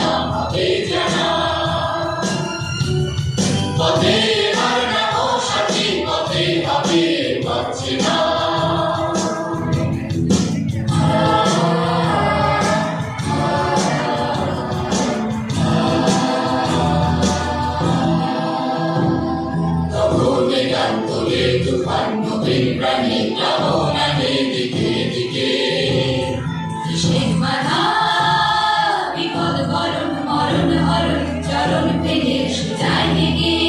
নাম হবে জানা। পথে আর না ও সাথী, পথে হবে পাচ্ছে না। তবলে গান তোলে তুফান নবীন প্রাণী প্লাবনানে দিকে দিকে। কৃষ্ণের বাধা বিপদ বরণ মরণ হরণ চরণ পেলে সে যায় হেগে।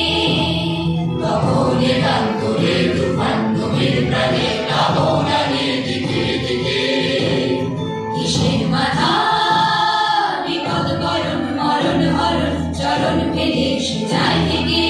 তবলে গান তোলে তুফান নবীন প্রাণী প্লাবনানে দিকে দিকে। কৃষ্ণের বাধা বিপদ বরণ মরণ হরণ চরণ পেলে সে যায় হেগে।